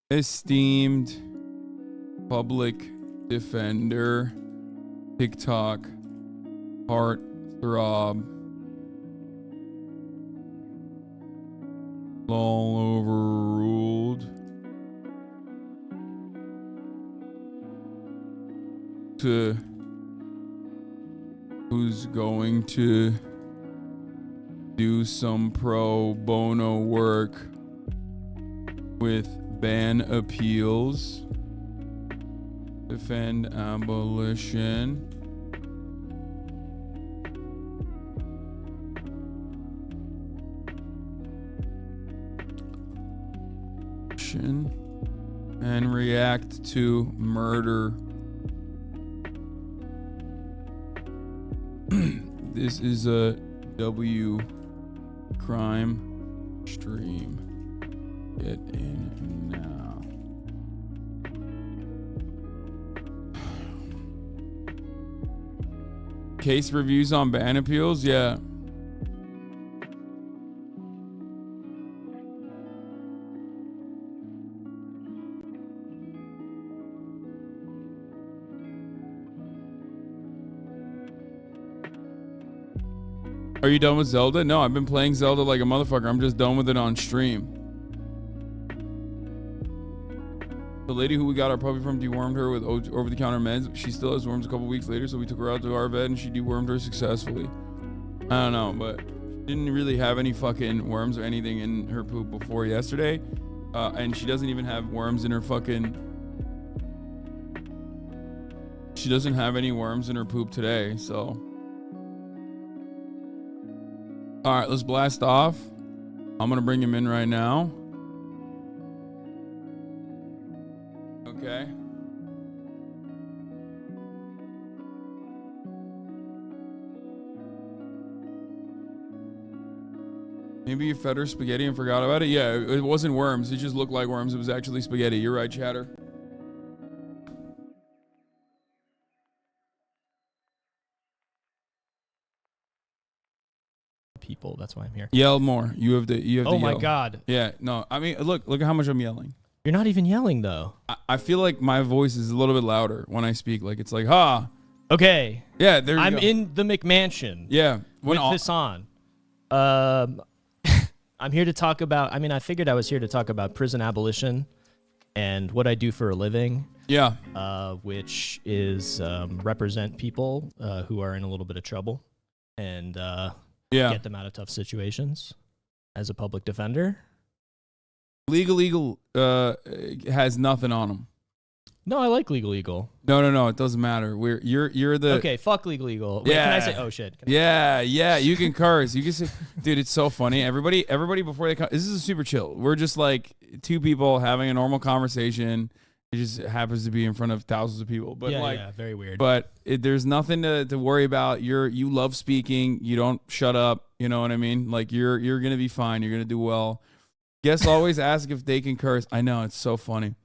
esteemed public defender, TikTok heartthrob, Loloverruled, to who's going to do some pro bono work with ban appeals, defend abolition, and react to murder. This is a W crime stream. Get in now. Case reviews on ban appeals? Yeah. Are you done with Zelda? No, I've been playing Zelda like a motherfucker. I'm just done with it on stream. The lady who we got our puppy from dewormed her with over-the-counter meds. She still has worms a couple weeks later, so we took her out to our vet and she dewormed her successfully. I don't know, but she didn't really have any fucking worms or anything in her poop before yesterday. And she doesn't even have worms in her fucking... She doesn't have any worms in her poop today, so... Alright, let's blast off. I'm gonna bring him in right now. Okay. Maybe you fed her spaghetti and forgot about it? Yeah, it wasn't worms. It just looked like worms. It was actually spaghetti. You're right, Chatter. People, that's why I'm here. Yell more. You have to yell. Oh my god. Yeah, no. I mean, look at how much I'm yelling. You're not even yelling though. I feel like my voice is a little bit louder when I speak. Like it's like, ha. Okay. Yeah, there you I'm go. in the McMansion. Yeah. With Hasan. I'm here to talk about, I figured I was here to talk about prison abolition and what I do for a living. Yeah. Which is represent people who are in a little bit of trouble and get them out of tough situations as a public defender. Legal has nothing on them. No, I like Legal Eagle. No, it doesn't matter. You're the okay. Fuck Legal Eagle. Wait, can I say? Oh shit. Yeah. You can curse. You can say, dude. It's so funny. Everybody before they come. This is a super chill. We're just like two people having a normal conversation. It just happens to be in front of thousands of people. But yeah, very weird. But there's nothing to worry about. You love speaking. You don't shut up. You know what I mean? Like you're gonna be fine. You're gonna do well. Guests always ask if they can curse. I know, it's so funny.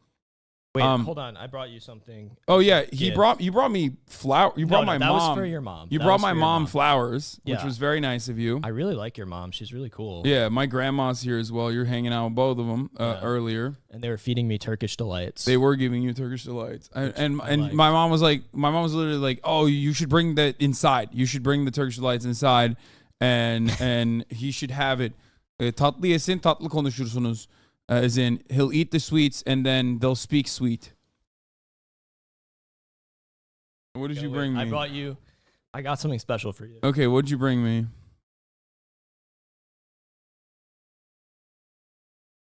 Wait, hold on. I brought you something. Oh yeah, you brought me flower. You brought my mom. That was for your mom. You brought my mom flowers, which was very nice of you. I really like your mom. She's really cool. Yeah, my grandma's here as well. You're hanging out with both of them earlier. And they were feeding me Turkish delights. They were giving you Turkish delights. And my mom was literally like, "Oh, you should bring that inside. You should bring the Turkish delights inside and he should have it. Tatlı yesin, tatlı konuşursunuz." As in, he'll eat the sweets and then they'll speak sweet. What did you bring me? I got something special for you. Okay, what did you bring me?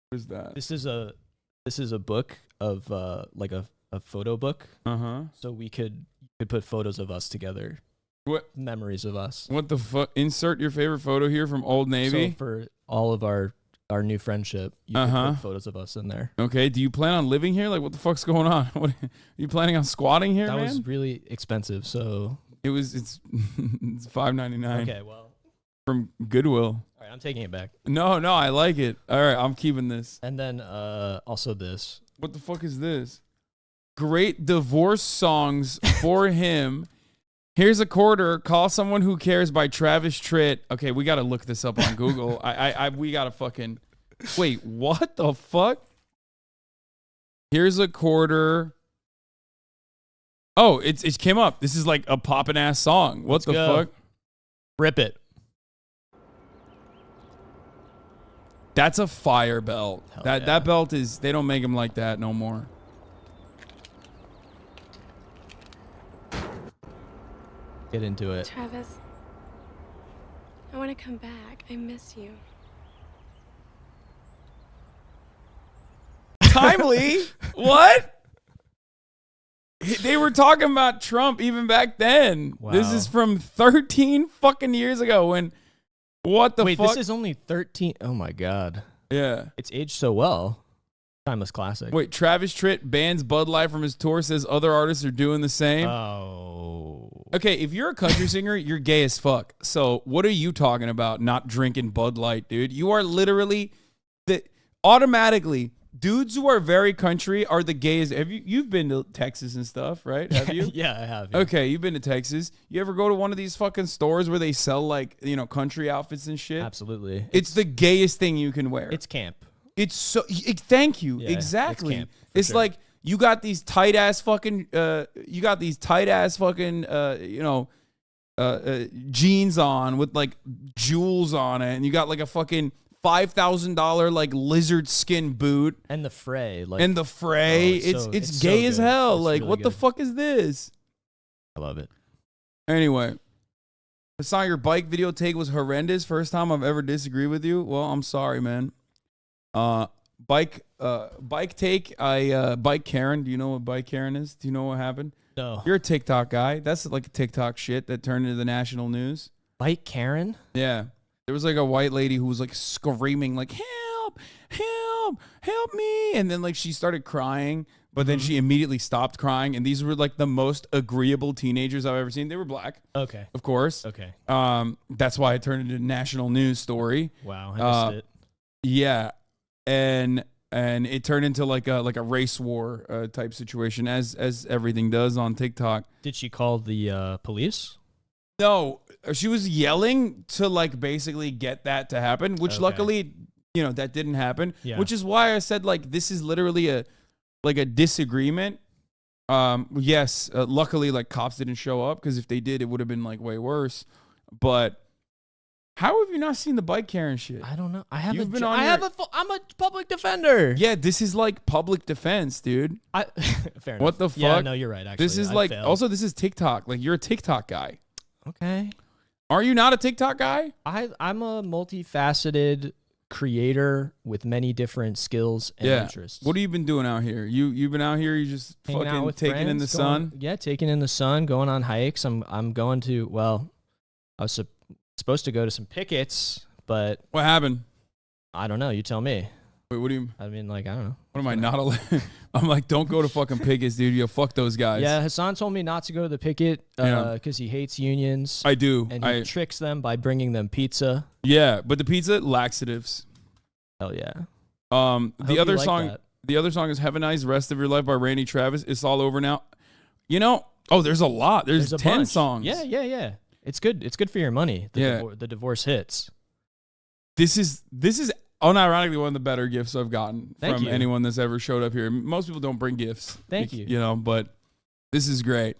What is that? This is a book of like a photo book. So you could put photos of us together. What memories of us? What the fuck? Insert your favorite photo here from Old Navy. So for all of our new friendship, you can put photos of us in there. Okay. Do you plan on living here? Like, what the fuck's going on? What, are you planning on squatting here? That was really expensive. So it's $5.99. Okay, well, from Goodwill. All right, I'm taking it back. No, I like it. All right, I'm keeping this. And then also this. What the fuck is this? Great divorce songs for him. Here's a quarter. Call Someone Who Cares by Travis Tritt. Okay, we got to look this up on Google. We got to fucking... Wait, what the fuck? Here's a quarter. Oh, it came up. This is like a poppin' ass song. What the fuck? Rip it. That's a fire belt. Hell That belt is. They don't make them like that no more. Get into it. Travis, I want to come back. I miss you. Timely? What? They were talking about Trump even back then. Wow. This is from 13 fucking years ago when what the Wait, fuck? this is only 13. Oh my god. Yeah. It's aged so well. Timeless classic. Wait, Travis Tritt bans Bud Light from his tour, says other artists are doing the same. Oh. Okay, if you're a country singer, you're gay as fuck. So what are you talking about not drinking Bud Light, dude? You are literally automatically dudes who are very country are the gayest. You've been to Texas and stuff, right? Have you? Yeah, I have. Yeah. Okay, you've been to Texas. You ever go to one of these fucking stores where they sell like, country outfits and shit? Absolutely. It's the gayest thing you can wear. It's camp. It's so thank you. Yeah, exactly. it's camp, It's sure. like you got these tight ass fucking jeans on with like jewels on it, and you got like a fucking $5,000 like lizard skin boot And the fray. Like, and the fray. It's gay so as good. hell. It's Like really what the good. fuck is this? I love it. Anyway, Hasan, your bike video take was horrendous. First time I've ever disagreed with you. Well, I'm sorry, man. Bike take. Bike Karen. Do you know what Bike Karen is? Do you know what happened? No. You're a TikTok guy. That's like a TikTok shit that turned into the national news. Bike Karen? Yeah. There was like a white lady who was like screaming like, help, help, help me. And then like she started crying, but then she immediately stopped crying. And these were like the most agreeable teenagers I've ever seen. They were black, Okay. of course. Okay. That's why it turned into a national news story. Wow. I missed it. Yeah. And it turned into like a race war type situation as everything does on TikTok. Did she call the police? No, she was yelling to like basically get that to happen, which Okay. luckily, that didn't happen. Yeah. Which is why I said like this is literally a disagreement. Yes, luckily like cops didn't show up because if they did, it would have been like way worse. But how have you not seen the Bike Karen shit? I don't know. I have You've a been jo- on I your- have a fu- I'm a public defender. Yeah, this is like public defense, dude. Fair enough. What the fuck? Yeah, no, you're right. Actually, This is I like failed. also this is TikTok. Like you're a TikTok guy. Okay. Are you not a TikTok guy? I'm a multifaceted creator with many different skills and interests. What have you been doing out here? You've been out here. You just Hanging out fucking with taking in the friends, sun. taking in the sun, going on hikes. I'm going to. Well, I was supposed to go to some pickets, but What happened? I don't know. You tell me. Wait, what do you? I mean, like, I don't know. What am I not allowed? I'm like, don't go to fucking pickets, dude. You fuck those guys. Yeah, Hasan told me not to go to the picket Yeah. because he hates unions. I do. And he tricks them by bringing them pizza. Yeah, but the pizza laxatives. Hell yeah. The hope you other like song. that. The other song is "Have a Nice Rest of Your Life" by Randy Travis. It's all over now. Oh, there's a lot. There's a 10 bunch. songs. Yeah. It's good. It's good for your money. The divorce hits. This is unironically one of the better gifts I've gotten Thank from you. anyone that's ever showed up here. Most people don't bring gifts. Thank you. But this is great.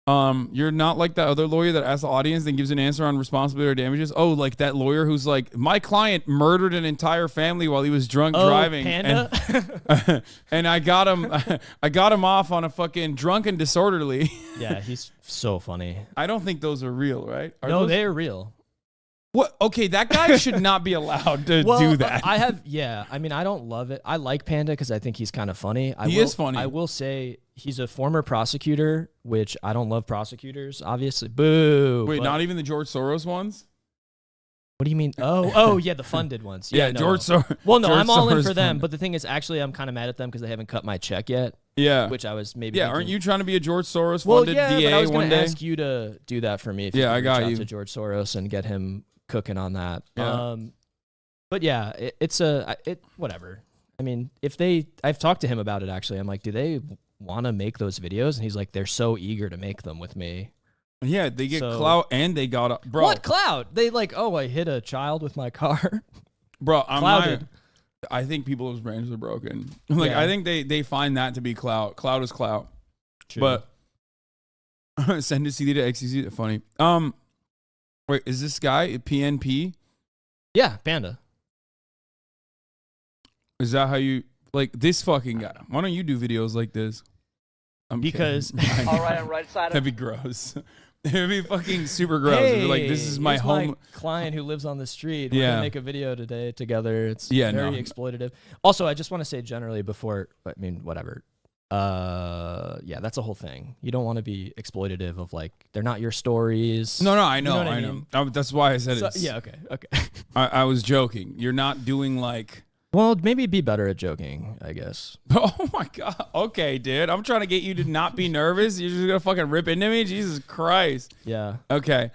You're not like that other lawyer that asks the audience and gives an answer on responsibility or damages. Oh, like that lawyer who's like, my client murdered an entire family while he was drunk driving. Panda? And I got him off on a fucking drunk and disorderly. Yeah, he's so funny. I don't think those are real, right? Are No, those- they're real. What? Okay, that guy should not be allowed to do that. I mean, I don't love it. I like Panda because I think he's kind of funny. He is funny. I will say he's a former prosecutor, which I don't love prosecutors, obviously. Boo. Wait, but- not even the George Soros ones? What do you mean? Oh, yeah, the funded ones. Yeah, no, George no. Soros. Well, no, George I'm all in Soros for them. funded. But the thing is, actually, I'm kind of mad at them because they haven't cut my check yet. Yeah. Which I was maybe. Yeah, thinking, aren't you trying to be a George Soros Well, funded yeah, DA but I was one going to day? ask you to do that for me. If Yeah, you I could got reach out you. to George Soros and get him cooking on that. Yeah. But yeah, whatever. I mean, I've talked to him about it actually. I'm like, do they want to make those videos? And he's like, they're so eager to make them with me. Yeah, they get So- clout and they got bro. What clout? They like, oh, I hit a child with my car. Bro, Clouded. I think people's brains are broken. Like, Yeah. I think they find that to be clout. Clout is clout. True. But send a CD to XCC. Funny. Wait, is this guy PNP? Yeah, Panda. Is that how you like this fucking guy? Why don't you do videos like this? Because All right, I'm right side That'd of be gross. It'd be fucking super gross. It'd be like, this is my here's home. my client who lives on the street. We're Yeah. gonna make a video today together. It's Yeah, very no. exploitative. Also, I just want to say generally before, I mean, whatever. Yeah, that's a whole thing. You don't want to be exploitative of like they're not your stories. No, I You know, know what I I know. mean? That's why I said So- it. yeah, okay. I was joking. You're not doing like. Well, maybe be better at joking, I guess. Oh my god. Okay, dude. I'm trying to get you to not be nervous. You're just gonna fucking rip into me. Jesus Christ. Yeah. Okay.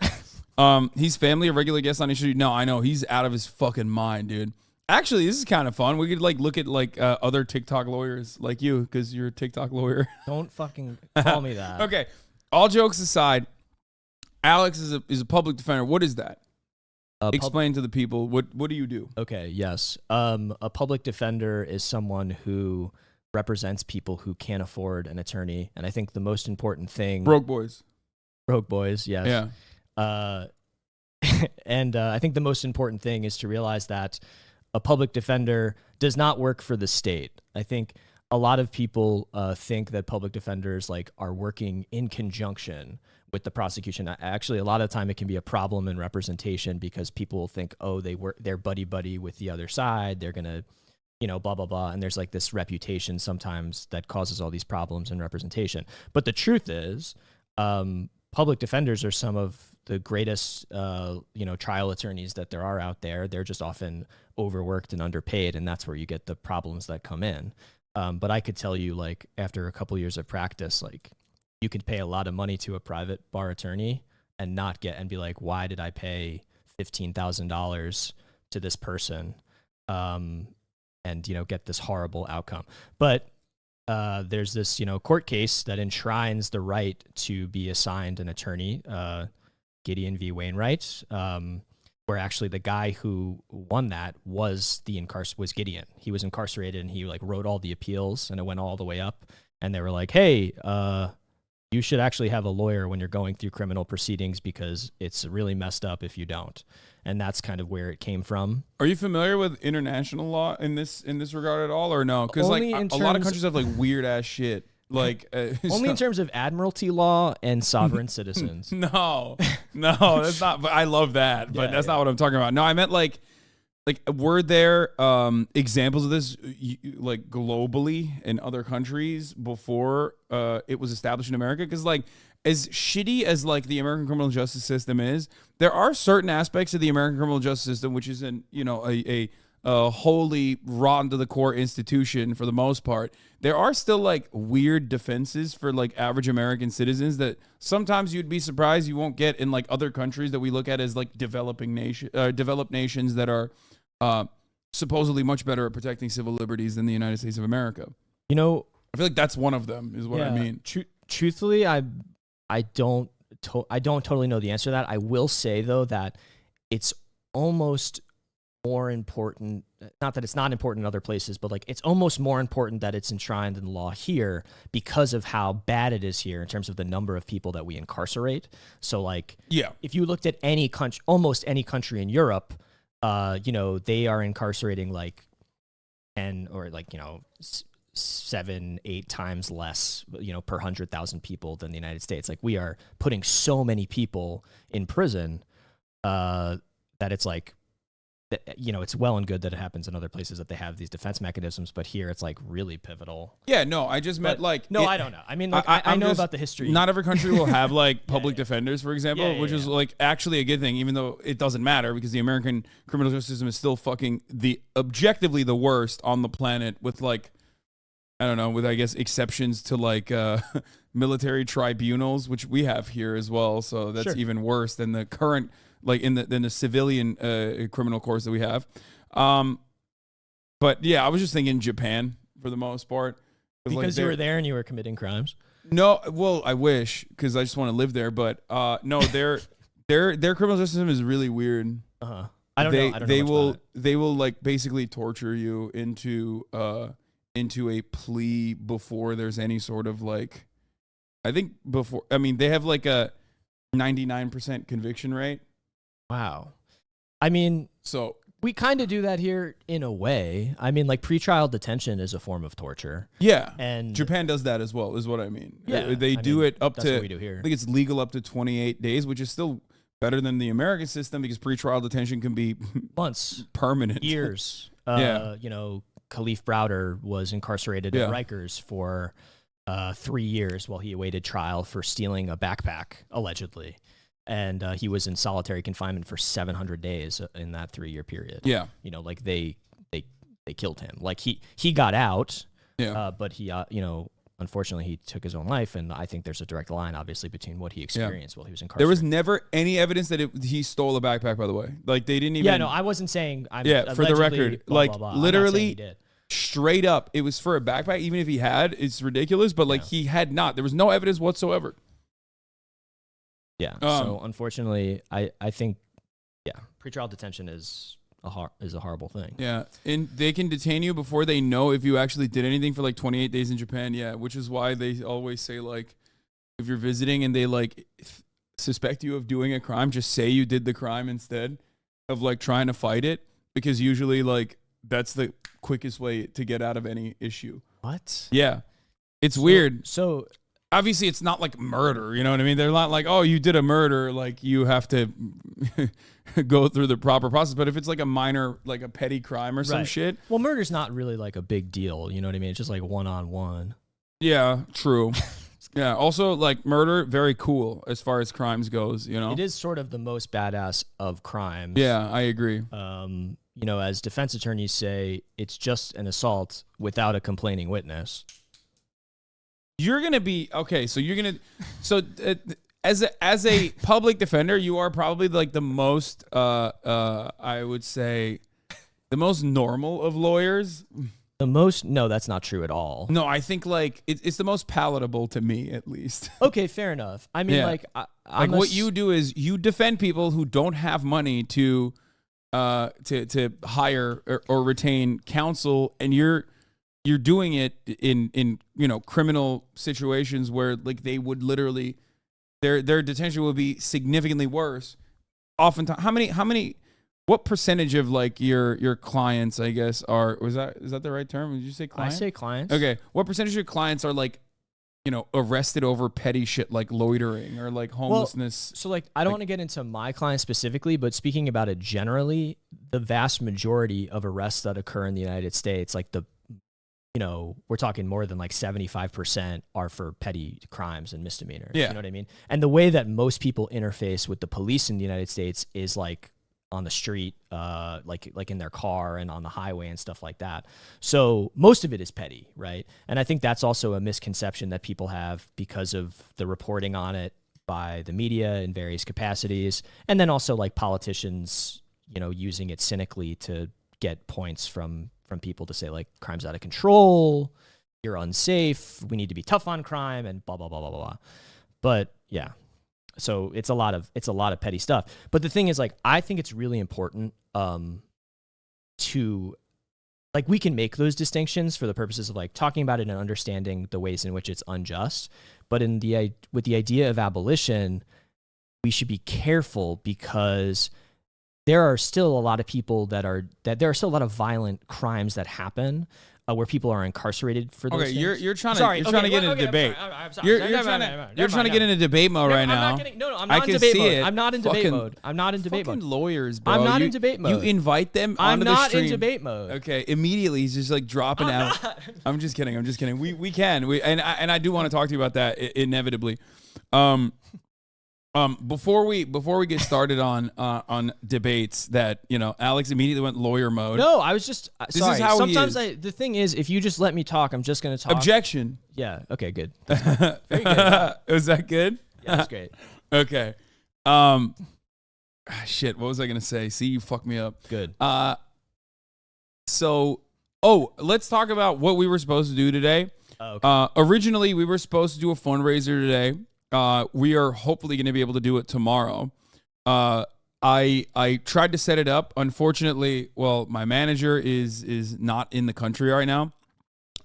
He's family, a regular guest on his show. No, I know he's out of his fucking mind, dude. Actually, this is kind of fun. We could like look at like other TikTok lawyers like you because you're a TikTok lawyer. Don't fucking call me that. Okay. All jokes aside, Alex is a public defender. What is that? Explain to the people what do you do? Okay, yes. A public defender is someone who represents people who can't afford an attorney, and I think the most important thing Broke boys. broke boys, yes. Yeah. And I think the most important thing is to realize that a public defender does not work for the state. I think a lot of people think that public defenders like are working in conjunction with the prosecution. Actually, a lot of the time it can be a problem in representation because people think, oh, they're buddy with the other side. They're gonna, blah blah blah. And there's like this reputation sometimes that causes all these problems in representation. But the truth is, public defenders are some of the greatest, trial attorneys that there are out there. They're just often overworked and underpaid, and that's where you get the problems that come in. But I could tell you, like, after a couple years of practice, like, you could pay a lot of money to a private bar attorney and be like, why did I pay $15,000 to this person? And, get this horrible outcome. But there's this, court case that enshrines the right to be assigned an attorney, Gideon v. Wainwright, where actually the guy who won that was Gideon. He was incarcerated and he like wrote all the appeals and it went all the way up. And they were like, hey, you should actually have a lawyer when you're going through criminal proceedings because it's really messed up if you don't. And that's kind of where it came from. Are you familiar with international law in this regard at all, or no? Because like a lot of countries have like weird ass shit. Like only in terms of admiralty law and sovereign citizens. No, that's not. But I love that. But that's not what I'm talking about. No, I meant like were there examples of this like globally in other countries before it was established in America? Because like as shitty as like the American criminal justice system is, there are certain aspects of the American criminal justice system which is a wholly rotten to the core institution for the most part. There are still like weird defenses for like average American citizens that sometimes you'd be surprised you won't get in like other countries that we look at as like developed nations that are supposedly much better at protecting civil liberties than the United States of America. I feel like that's one of them is what I mean. Truthfully, I don't totally know the answer to that. I will say though that it's almost more important, not that it's not important in other places, but like it's almost more important that it's enshrined in law here because of how bad it is here in terms of the number of people that we incarcerate. So like, if you looked at any country, almost any country in Europe, they are incarcerating like 10 or like, 7-8 times less, per 100,000 people than the United States. Like we are putting so many people in prison that it's like, it's well and good that it happens in other places that they have these defense mechanisms, but here it's like really pivotal. Yeah, no, I just meant like... No, I don't know. I mean, like, I know about the history. Not every country will have like public defenders, for example, which is like actually a good thing, even though it doesn't matter because the American criminal justice system is still fucking objectively the worst on the planet with like, I don't know, with I guess exceptions to like military tribunals, which we have here as well. So that's even worse than the current... like than the civilian criminal courts that we have. But yeah, I was just thinking Japan for the most part. Because you were there and you were committing crimes? No, well, I wish because I just want to live there. But no, their criminal justice system is really weird. I don't know. I don't know much about it. They will like basically torture you into a plea before there's any sort of like, I think before, I mean, they have like a 99% conviction rate. Wow. I mean, so we kind of do that here in a way. I mean, like pretrial detention is a form of torture. Yeah. And Japan does that as well, is what I mean. Yeah. They do it up that's to, what we do here. I think it's legal up to 28 days, which is still better than the American system because pretrial detention can be months, permanent. years. Yeah. You know, Khalif Browder was incarcerated at Rikers for 3 years while he awaited trial for stealing a backpack, allegedly. And he was in solitary confinement for 700 days in that 3-year period. Yeah. You know, like they killed him. Like he got out, but he, you know, unfortunately he took his own life. And I think there's a direct line, obviously, between what he experienced while he was incarcerated. There was never any evidence that he stole a backpack, by the way. Like they didn't even. Yeah, no, I wasn't saying. For the record, blah, like blah, blah. literally straight up, it was for a backpack. Even if he had, it's ridiculous. But like he had not. There was no evidence whatsoever. Yeah. So unfortunately, I think, pretrial detention is a horrible thing. Yeah, and they can detain you before they know if you actually did anything for like 28 days in Japan. Yeah, which is why they always say like, if you're visiting and they like suspect you of doing a crime, just say you did the crime instead of like trying to fight it, because usually like that's the quickest way to get out of any issue. What? Yeah, it's weird. So obviously it's not like murder, you know what I mean? They're not like, oh, you did a murder, like you have to go through the proper process. But if it's like a minor, like a petty crime or some shit. Well, murder's not really like a big deal, you know what I mean? It's just like one-on-one. Yeah, true. Yeah, also like murder, very cool as far as crimes goes, you know? It is sort of the most badass of crimes. Yeah, I agree. You know, as defense attorneys say, it's just an assault without a complaining witness. You're going to be, okay, so you're going to, as a public defender, you are probably like the most, I would say, the most normal of lawyers. No, that's not true at all. No, I think like it's the most palatable to me, at least. Okay, fair enough. I mean, what you do is you defend people who don't have money to hire or retain counsel, and you're doing it in you know, criminal situations where like they would literally their detention would be significantly worse. Oftentimes, what percentage of like your clients, I guess, is that the right term? Did you say clients? I say clients. Okay. What percentage of your clients are like, you know, arrested over petty shit like loitering or like homelessness? Well, so like, I don't want to get into my clients specifically, but speaking about it generally, the vast majority of arrests that occur in the United States, like you know, we're talking more than like 75% are for petty crimes and misdemeanors. Yeah. You know what I mean? And the way that most people interface with the police in the United States is like on the street, like in their car and on the highway and stuff like that. So most of it is petty, right? And I think that's also a misconception that people have because of the reporting on it by the media in various capacities. And then also like politicians, you know, using it cynically to get points from people to say like crime's out of control, you're unsafe, we need to be tough on crime, and blah blah blah blah blah. But yeah, so it's a lot of petty stuff. But the thing is, like, I think it's really important to, like, we can make those distinctions for the purposes of like talking about it and understanding the ways in which it's unjust. But with the idea of abolition, we should be careful because there are still a lot of people there are still a lot of violent crimes that happen where people are incarcerated for those things. You're trying to get in a debate. You're trying to get in a debate mode right now. I'm not in debate mode. I'm not in debate mode. I'm not in debate mode. Fucking lawyers, bro. I'm not in debate mode. You invite them I'm onto the stream. not in debate mode. Okay, immediately he's just like dropping out. I'm just kidding. We can. And I do want to talk to you about that inevitably. Before we get started on debates, that, you know, Alex immediately went lawyer mode. No, I was just sorry. Is how sometimes the thing is, if you just let me talk, I'm just going to talk. Objection. Yeah. Okay. Good. Very good. Was that good? Yeah, that's great. Okay. Shit. What was I gonna say? See, you fucked me up. Good. Let's talk about what we were supposed to do today. Okay. Originally, we were supposed to do a fundraiser today. We are hopefully going to be able to do it tomorrow. I I tried to set it up. Unfortunately, well, my manager is not in the country right now,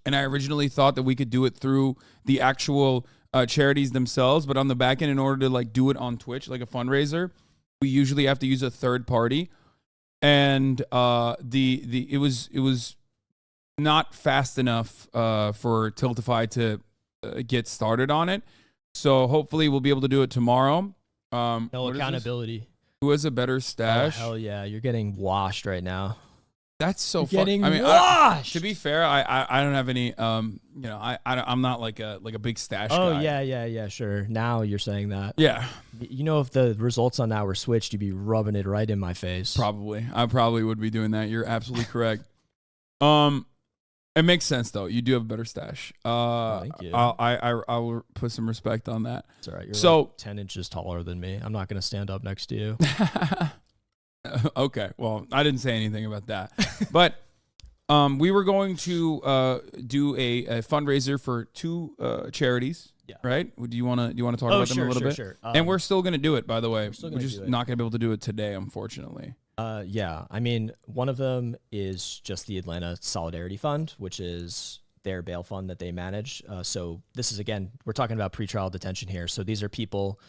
and I originally thought that we could do it through the actual charities themselves, but on the back end, in order to like do it on Twitch like a fundraiser, we usually have to use a third party, and it was not fast enough for Tiltify to get started on it. So hopefully we'll be able to do it tomorrow. No accountability. Who has a better stash? Oh, hell yeah. You're getting washed right now. That's so You're getting washed. To be fair, I don't have any I'm not like a big stash guy. Oh yeah, sure. Now you're saying that. Yeah. You know, if the results on that were switched, you'd be rubbing it right in my face. Probably. I probably would be doing that. You're absolutely correct. It makes sense though. You do have a better stash. Thank you. I will put some respect on that. It's all right. You're like 10 inches taller than me. I'm not gonna stand up next to you. Okay. Well, I didn't say anything about that, but we were going to do a fundraiser for two charities. Yeah. Right. Do you want to talk about them a little bit? Sure. And we're still going to do it, by the way. We're just not going to be able to do it today, unfortunately. Yeah. I mean, one of them is just the Atlanta Solidarity Fund, which is their bail fund that they manage. So this is, again, we're talking about pretrial detention here. So these are people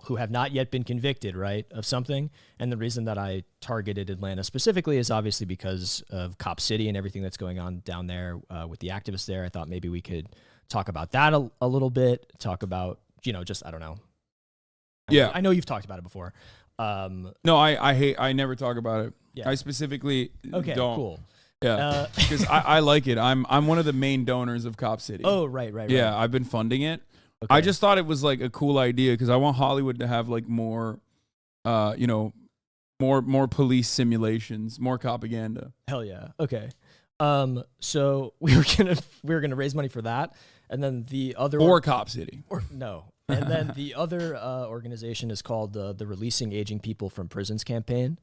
who have not yet been convicted, right, of something. And the reason that I targeted Atlanta specifically is obviously because of Cop City and everything that's going on down there with the activists there. I thought maybe we could talk about that a little bit, talk about, just, I don't know. Yeah. I know you've talked about it before. No, I never talk about it. Yeah. I specifically don't. Cool. Yeah, because I like it. I'm one of the main donors of Cop City. Oh, right. Yeah, I've been funding it. Okay. I just thought it was like a cool idea because I want Hollywood to have like more, more police simulations, more propaganda. Hell yeah. Okay. So we were gonna raise money for that, and then the other Cop City. And then the other organization is called the Releasing Aging People from Prisons campaign,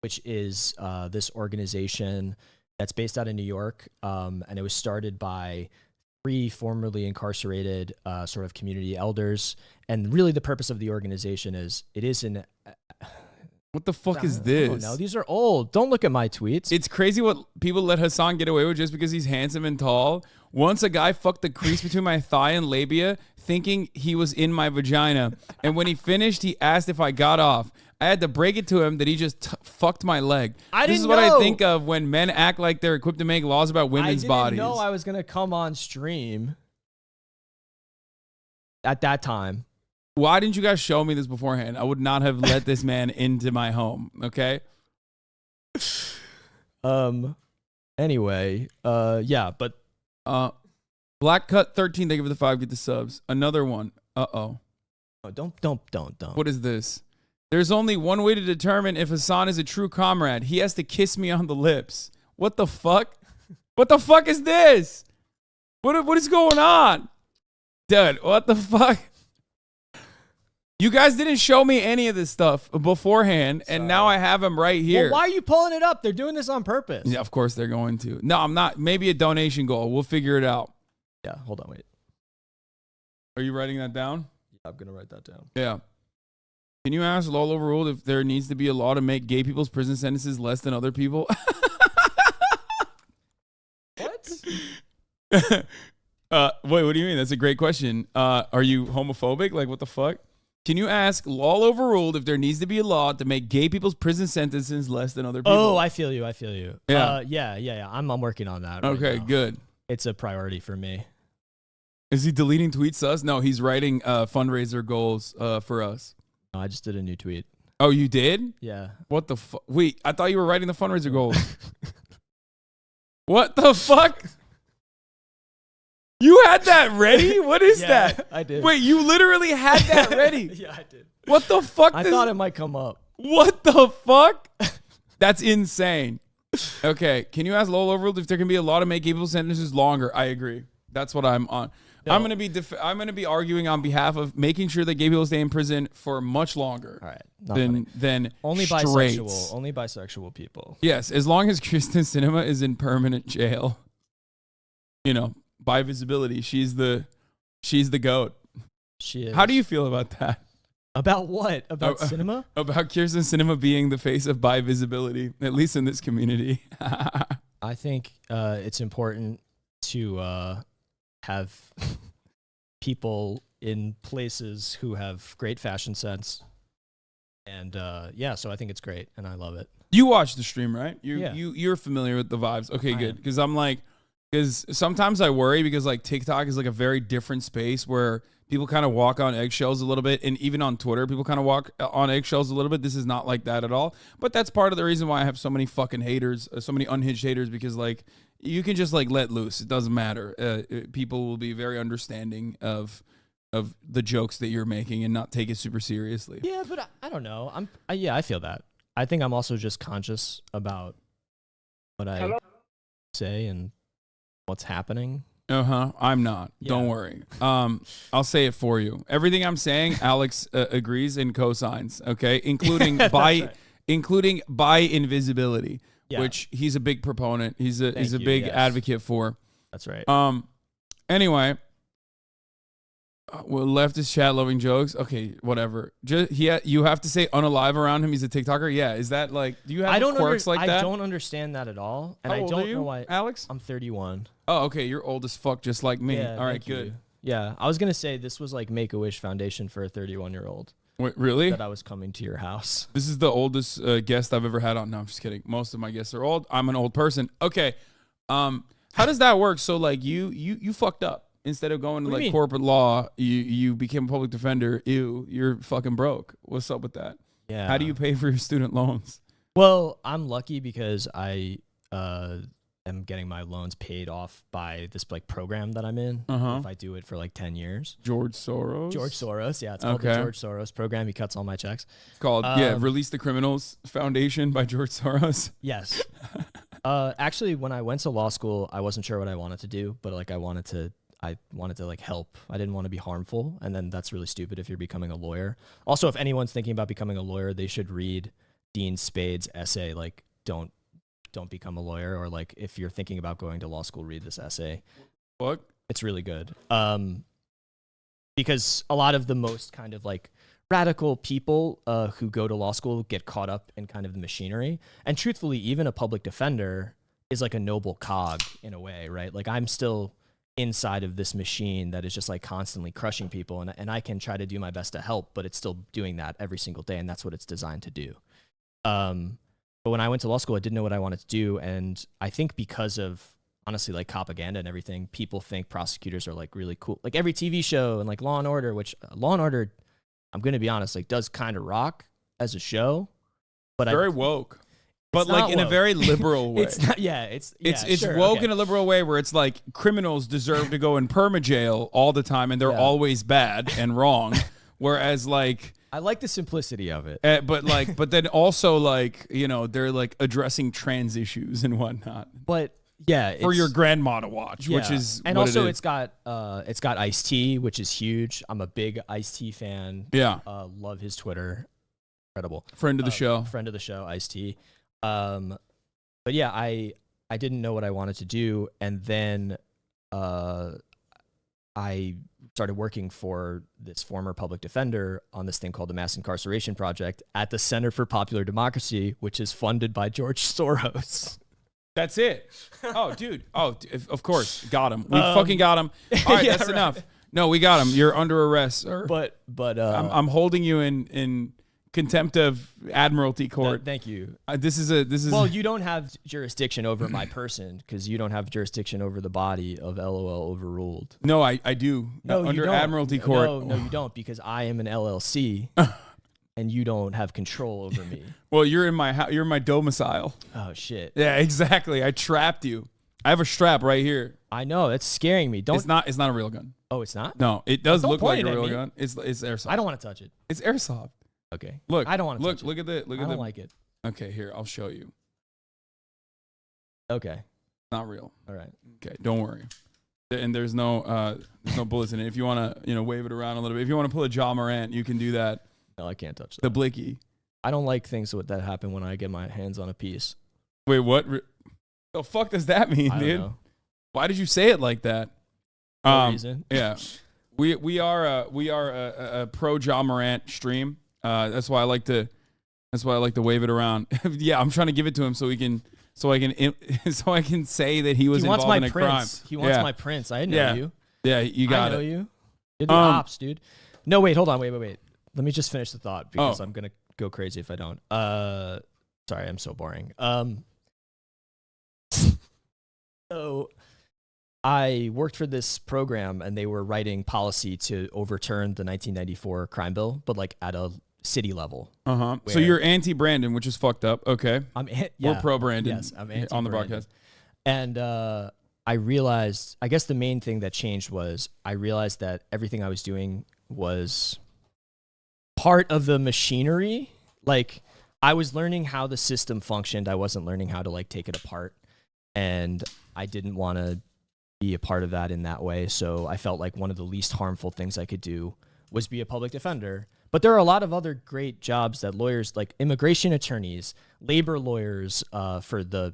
which is this organization that's based out of New York, and it was started by 3 formerly incarcerated sort of community elders. And really the purpose of the organization is what the fuck is this? Oh, no, these are old. Don't look at my tweets. It's crazy what people let Hasan get away with just because he's handsome and tall. Once a guy fucked the crease between my thigh and labia thinking he was in my vagina. And when he finished, he asked if I got off. I had to break it to him that he just fucked my leg. This is what I think of when men act like they're equipped to make laws about women's bodies. I didn't know I was going to come on stream at that time. Why didn't you guys show me this beforehand? I would not have let this man into my home, okay? Anyway, yeah, but Black Cut 13, thank you for the 5, get the subs. Another one. Uh-oh. Oh, don't. What is this? There's only one way to determine if Hasan is a true comrade. He has to kiss me on the lips. What the fuck? What the fuck is this? What is going on? Dude, what the fuck? You guys didn't show me any of this stuff beforehand, and now I have them right here. Well, why are you pulling it up? They're doing this on purpose. Yeah, of course they're going to. No, I'm not. Maybe a donation goal. We'll figure it out. Yeah, hold on, wait. Are you writing that down? Yeah, I'm going to write that down. Yeah. Can you ask Loloverruled if there needs to be a law to make gay people's prison sentences less than other people? What? Wait, what do you mean? That's a great question. Are you homophobic? Like, what the fuck? Can you ask Loloverruled if there needs to be a law to make gay people's prison sentences less than other people? Oh, I feel you. Yeah. Yeah. I'm working on that. Okay, now. Good. It's a priority for me. Is he deleting tweets us? No, he's writing fundraiser goals for us. No, I just did a new tweet. Oh, you did? Yeah. What the fuck? Wait, I thought you were writing the fundraiser goals. What the fuck? You had that ready? What is that? I did. Wait, you literally had that ready? Yeah, I did. What the fuck? I thought it might come up. What the fuck? That's insane. Okay, can you ask Loloverruled if there can be a law to make gay people's sentences longer? I agree. That's what I'm on. No. I'm gonna be arguing on behalf of making sure that gay people stay in prison for much longer. All right. Than only straights. bisexual people. Yes, as long as Kristen Cinema is in permanent jail. By visibility, she's the goat. She is. How do you feel about that? About what? About cinema? About Kirsten Cinema being the face of bi visibility, at least in this community. I think it's important to have people in places who have great fashion sense. And so I think it's great, and I love it. You watched the stream, right? Yeah. You're familiar with the vibes. Okay, I good. am. Because sometimes I worry because like TikTok is like a very different space where people kind of walk on eggshells a little bit, and even on Twitter, people kind of walk on eggshells a little bit. This is not like that at all. But that's part of the reason why I have so many fucking haters, so many unhinged haters, because like you can just like let loose. It doesn't matter. People will be very understanding of the jokes that you're making and not take it super seriously. Yeah, but I don't know. I feel that. I think I'm also just conscious about what I say and what's happening. I'm not. Yeah. Don't worry. I'll say it for you. Everything I'm saying, Alex agrees and cosigns. Okay, including including bi invisibility, which he's a big proponent. He's a big advocate for. That's right. Anyway. Well, leftist chat loving jokes. Okay, whatever. You have to say unalive around him. He's a TikToker. Yeah, is that like? Do you have quirks like that? I don't understand that at all, and How I old don't are you, know why. Alex? I'm 31. Oh, okay. You're old as fuck, just like me. Yeah, all right, thank you. good. Yeah, I was gonna say this was like Make-A-Wish Foundation for a 31-year-old. Wait, really? That I was coming to your house. This is the oldest guest I've ever had on. No, I'm just kidding. Most of my guests are old. I'm an old person. Okay. How does that work? So like you fucked up. Instead of going to like corporate law, you became a public defender. Ew, you're fucking broke. What's up with that? Yeah. How do you pay for your student loans? Well, I'm lucky because I am getting my loans paid off by this like program that I'm in. If I do it for like 10 years. George Soros? Yeah. It's called the George Soros program. He cuts all my checks. It's called, Release the Criminals Foundation by George Soros. Yes. Actually, when I went to law school, I wasn't sure what I wanted to do, but like I wanted to like help. I didn't want to be harmful. And then that's really stupid if you're becoming a lawyer. Also, if anyone's thinking about becoming a lawyer, they should read Dean Spade's essay, like don't become a lawyer, or like if you're thinking about going to law school, read this essay. What? It's really good. Because a lot of the most kind of like radical people who go to law school get caught up in kind of the machinery. And truthfully, even a public defender is like a noble cog in a way, right? Like I'm still inside of this machine that is just like constantly crushing people, and I can try to do my best to help, but it's still doing that every single day, and that's what it's designed to do. But when I went to law school, I didn't know what I wanted to do, and I think because of honestly like propaganda and everything, people think prosecutors are like really cool. Like every TV show and like Law and Order, which Law and Order, I'm gonna be honest, like does kind of rock as a show, but very woke. But like in a very liberal way. It's not. Yeah, it's sure, woke okay. in a liberal way where it's like criminals deserve to go in perma jail all the time, and they're always bad and wrong. Whereas like I like the simplicity of it. But then also like they're like addressing trans issues and whatnot. But yeah, for your grandma to watch, which is and what also it is. it's got Ice-T, which is huge. I'm a big Ice-T fan. Yeah, love his Twitter. Incredible friend of the show. Friend of the show, Ice-T. But yeah, I didn't know what I wanted to do, and then I started working for this former public defender on this thing called the Mass Incarceration Project at the Center for Popular Democracy, which is funded by George Soros. That's it. Oh, dude. Oh, of course, got him. We fucking got him. All right, that's enough. No, we got him. You're under arrest, sir. But I'm holding you in contempt of admiralty court. Thank you. This is well, you don't have jurisdiction over my person because you don't have jurisdiction over the body of LOL Overruled. No, I do. No, under you don't. admiralty court. No, you don't, because I am an LLC and you don't have control over me. Well, you're in my domicile. Oh shit. Yeah, exactly. I trapped you. I have a strap right here. I know, that's scaring me. It's not a real gun. Oh, it's not? No, it does look like a real me. gun. It's airsoft. I don't want to touch it. It's airsoft. Okay. Look, I don't want to touch look it. at the I don't like it. Okay, here, I'll show you. Okay. Not real. All right. Okay, don't worry. And there's no bullets in it. If you want to, wave it around a little bit. If you want to pull a Ja Morant, you can do that. No, I can't touch that. The blicky. I don't like things that happen when I get my hands on a piece. Wait, what? The fuck does that mean, I don't dude? know. Why did you say it like that? No reason. Yeah. We are a pro John Morant stream. That's why I like to wave it around. Yeah, I'm trying to give it to him so I can say that he was involved in a crime. He wants my prince. I didn't know you. Yeah, you got it. I know you. You're the ops, dude. No, wait, hold on. Wait. Let me just finish the thought because I'm going to go crazy if I don't. Sorry, I'm so boring. So I worked for this program and they were writing policy to overturn the 1994 crime bill, but like at a city level. So you're anti-Brandon, which is fucked up. Okay. We're pro Brandon. Yes, I'm anti on the broadcast. And I realized, I guess the main thing that changed was I realized that everything I was doing was part of the machinery. Like I was learning how the system functioned. I wasn't learning how to like take it apart. And I didn't want to be a part of that in that way. So I felt like one of the least harmful things I could do was be a public defender. But there are a lot of other great jobs that lawyers, like immigration attorneys, labor lawyers for the,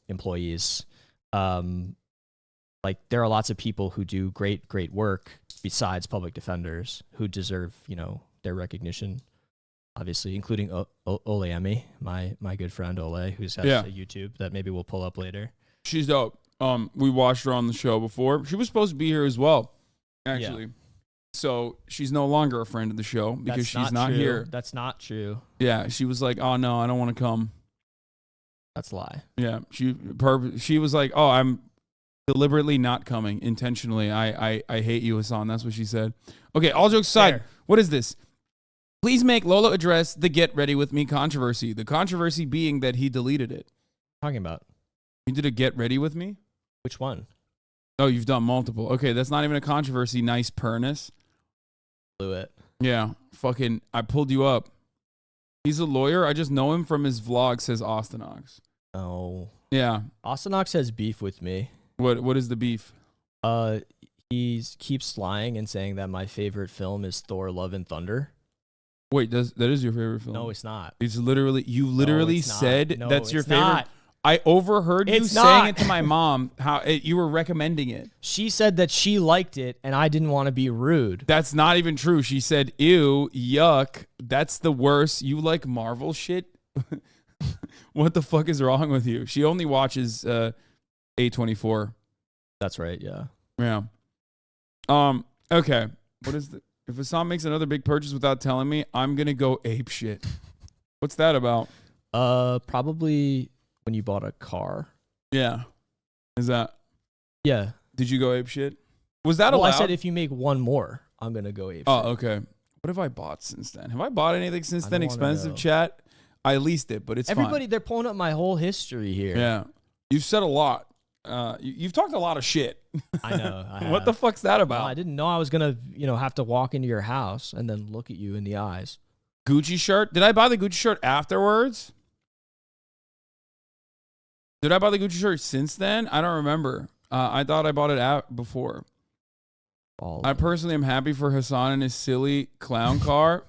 employees. Like there are lots of people who do great work besides public defenders who deserve, their recognition, obviously, including Oleemi, my good friend Ole, who's has a YouTube that maybe we'll pull up later. She's dope. We watched her on the show before. She was supposed to be here as well, actually. Yeah. So she's no longer a friend of the show because she's not here. That's not true. Yeah, she was like, "Oh no, I don't want to come." That's a lie. Yeah, she was like, "Oh, I'm deliberately not coming intentionally. I hate you, Hasan." That's what she said. Okay, all jokes aside, what is this? Please make Lolo address the "Get Ready With Me" controversy. The controversy being that he deleted it. What are you talking about? You did a "Get Ready With Me"? Which one? Oh, you've done multiple. Okay, that's not even a controversy. Nice perness. Blew it. Yeah, fucking, I pulled you up. He's a lawyer. I just know him from his vlog, says Austinox. Oh. Yeah. Austinox has beef with me. What is the beef? He keeps lying and saying that my favorite film is Thor: Love and Thunder. Wait, that is your favorite film? No, it's not. It's literally said that's your favorite. Not. I overheard you saying it to my mom, you were recommending it. She said that she liked it, and I didn't want to be rude. That's not even true. She said, ew, yuck, that's the worst. You like Marvel shit? What the fuck is wrong with you? She only watches A24. That's right, yeah. Yeah. Okay. What is the... If Hasan makes another big purchase without telling me, I'm going to go ape shit. What's that about? Probably... when you bought a car. Yeah. Is that? Yeah. Did you go ape shit? Was that allowed? I said if you make one more, I'm going to go ape shit. Oh, okay. What have I bought since then? Have I bought anything since then? Expensive chat? I leased it, but it's Everybody, fine. they're pulling up my whole history here. Yeah. You've said a lot. You've talked a lot of shit. I know. What the fuck's that about? No, I didn't know I was going to, have to walk into your house and then look at you in the eyes. Gucci shirt? Did I buy the Gucci shirt afterwards? Did I buy the Gucci shirt since then? I don't remember. I thought I bought it out before. I personally am happy for Hasan and his silly clown car.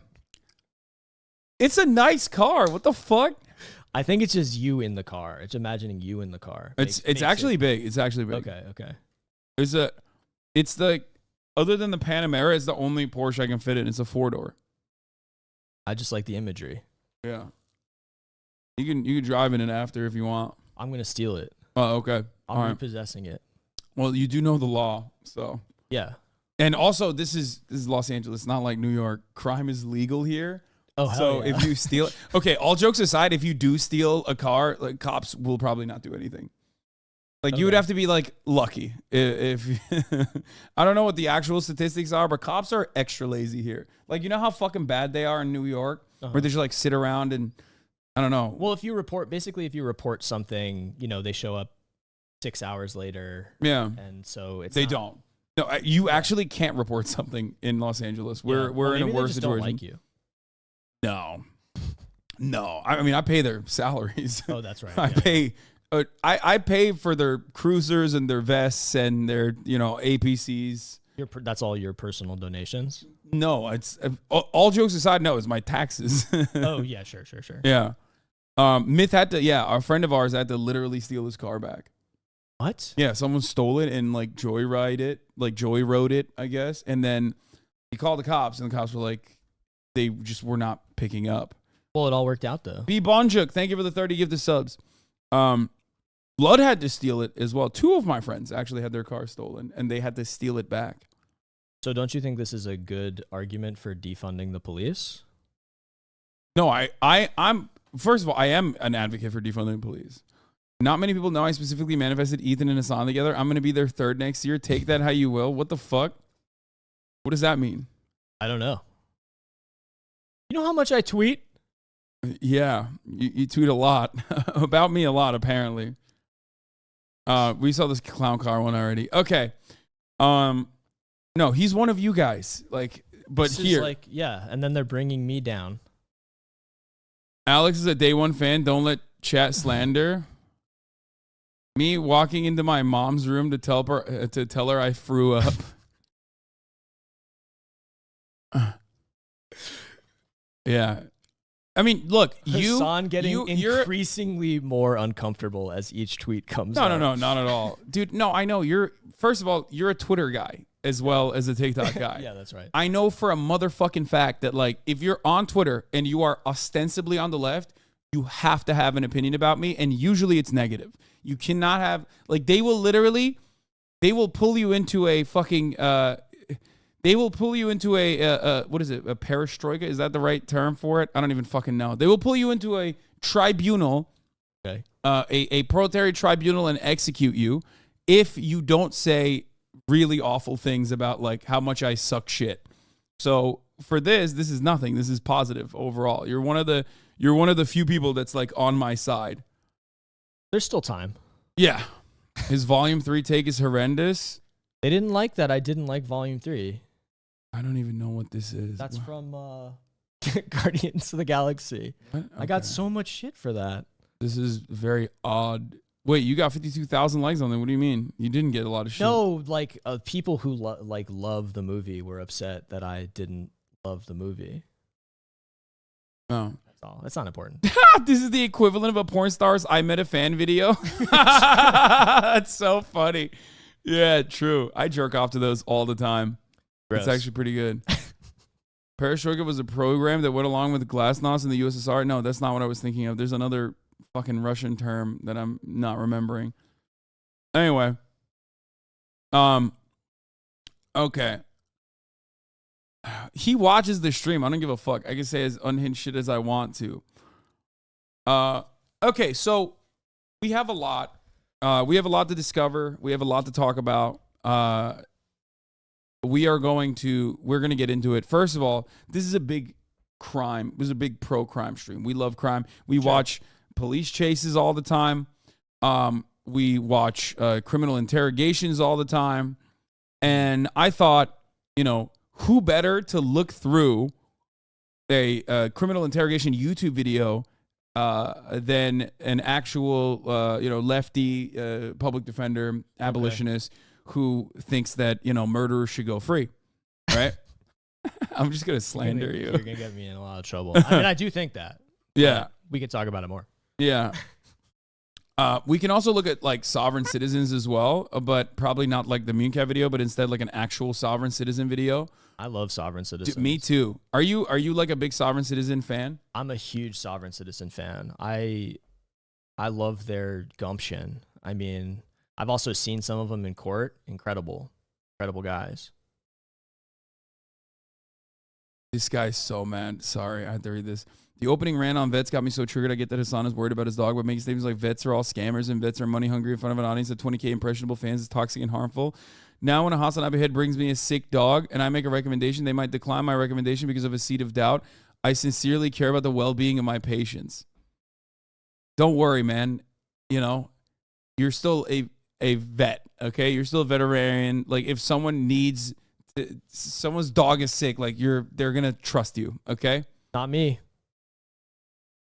It's a nice car. What the fuck? I think it's just you in the car. It's imagining you in the car. It's actually big. It's actually big. Okay. It's the other than the Panamera, it's the only Porsche I can fit in. It's a 4-door. I just like the imagery. Yeah. You can drive in it after if you want. I'm going to steal it. Oh, okay. I'm repossessing it. Well, you do know the law, so. Yeah. And also, this is Los Angeles, not like New York. Crime is legal here. Oh, so hell yeah. if you steal it. Okay, all jokes aside, if you do steal a car, like cops will probably not do anything. Like you would have to be like lucky. If I don't know what the actual statistics are, but cops are extra lazy here. Like, you know how fucking bad they are in New York, where they just like sit around and I don't know. Well, if you report something, they show up 6 hours later. Yeah. And so they don't. No, you actually can't report something in Los Angeles. We're in a worse situation. Don't like you. No. I mean, I pay their salaries. Oh, that's right. I pay for their cruisers and their vests and their APCs. That's all your personal donations? No, it's all jokes aside. No, it's my taxes. Oh yeah, sure. Yeah. Myth had to. Yeah, a friend of ours had to literally steal his car back. What? Yeah, someone stole it and like joyride it, like joyrode it, I guess. And then he called the cops, and the cops were like, they just were not picking up. Well, it all worked out though. B Bonjuk, thank you for the 30 gift of subs. Blood had to steal it as well. 2 of my friends actually had their car stolen, and they had to steal it back. So don't you think this is a good argument for defunding the police? No, I'm first of all, I am an advocate for defunding the police. Not many people know I specifically manifested Ethan and Hasan together. I'm going to be their third next year. Take that how you will. What the fuck? What does that mean? I don't know. You know how much I tweet? Yeah, you tweet a lot. About me a lot, apparently. We saw this clown car one already. Okay. No, he's one of you guys. Like, but This here. is like, yeah, and then they're bringing me down. Alex is a day one fan. Don't let chat slander. Me walking into my mom's room to tell her I threw up. Yeah. I mean, look, Hasan getting you're increasingly more uncomfortable as each tweet comes out. No, not at all. Dude, no, I know first of all, you're a Twitter guy as well as a TikTok guy. Yeah, that's right. I know for a motherfucking fact that like if you're on Twitter and you are ostensibly on the left, you have to have an opinion about me, and usually it's negative. You cannot have like they will pull you into a fucking what is it? A perestroika? Is that the right term for it? I don't even fucking know. They will pull you into a tribunal, Okay. a proletariat tribunal, and execute you if you don't say really awful things about like how much I suck shit. So for this is nothing. This is positive overall. You're one of the few people that's like on my side. There's still time. Yeah. His volume 3 take is horrendous. They didn't like that. I didn't like volume 3. I don't even know what this is. That's from Guardians of the Galaxy. What? I got Okay. so much shit for that. This is very odd. Wait, you got 52,000 likes on it. What do you mean? You didn't get a lot of shit. No, like people who love the movie were upset that I didn't love the movie. Oh. That's all. That's not important. This is the equivalent of a porn star's I Met a Fan video. That's so funny. Yeah, true. I jerk off to those all the time. Gross. It's actually pretty good. Perestroika was a program that went along with glasnost in the USSR. No, that's not what I was thinking of. There's another fucking Russian term that I'm not remembering. Anyway. Okay. He watches the stream. I don't give a fuck. I can say as unhinged shit as I want to. Okay, so we have a lot. We have a lot to discover. We have a lot to talk about. We're going to get into it. First of all, this is a big crime. This is a big pro-crime stream. We love crime. We watch police chases all the time. We watch criminal interrogations all the time. And I thought, who better to look through a criminal interrogation YouTube video than an actual, lefty public defender, abolitionist who thinks that, murderers should go free, right? I'm just going to slander you. You're going to get me in a lot of trouble. I mean, I do think that. Yeah. We could talk about it more. Yeah. We can also look at like sovereign citizens as well, but probably not like the Mooncat video, but instead like an actual sovereign citizen video. I love sovereign citizens. Dude, me too. Are you like a big sovereign citizen fan? I'm a huge sovereign citizen fan. I love their gumption. I mean, I've also seen some of them in court. Incredible guys. This guy's so mad. Sorry, I had to read this. The opening rant on vets got me so triggered. I get that Hasan is worried about his dog, but making statements like vets are all scammers and vets are money hungry in front of an audience of 20K impressionable fans is toxic and harmful. Now when a Hasanabi head brings me a sick dog and I make a recommendation, they might decline my recommendation because of a seed of doubt. I sincerely care about the well-being of my patients. Don't worry, man. You're still a vet, okay? You're still a veterinarian. Like if someone needs someone's dog is sick, like they're going to trust you, okay? Not me.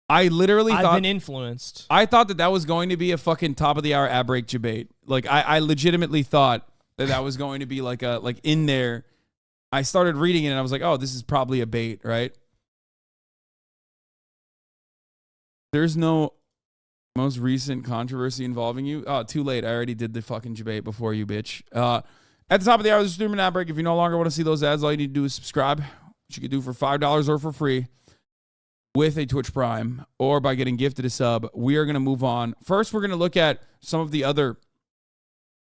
I've been influenced. I thought that was going to be a fucking top of the hour ad break debate. Like I legitimately thought that was going to be like in there. I started reading it and I was like, oh, this is probably a bait, right? There's no Most recent controversy involving you? Oh, too late. I already did the fucking debate before you, bitch. At the top of the hour, there's a streaming ad break. If you no longer want to see those ads, all you need to do is subscribe, which you can do for $5 or for free with a Twitch Prime or by getting gifted a sub. We are going to move on. First, we're going to look at some of the other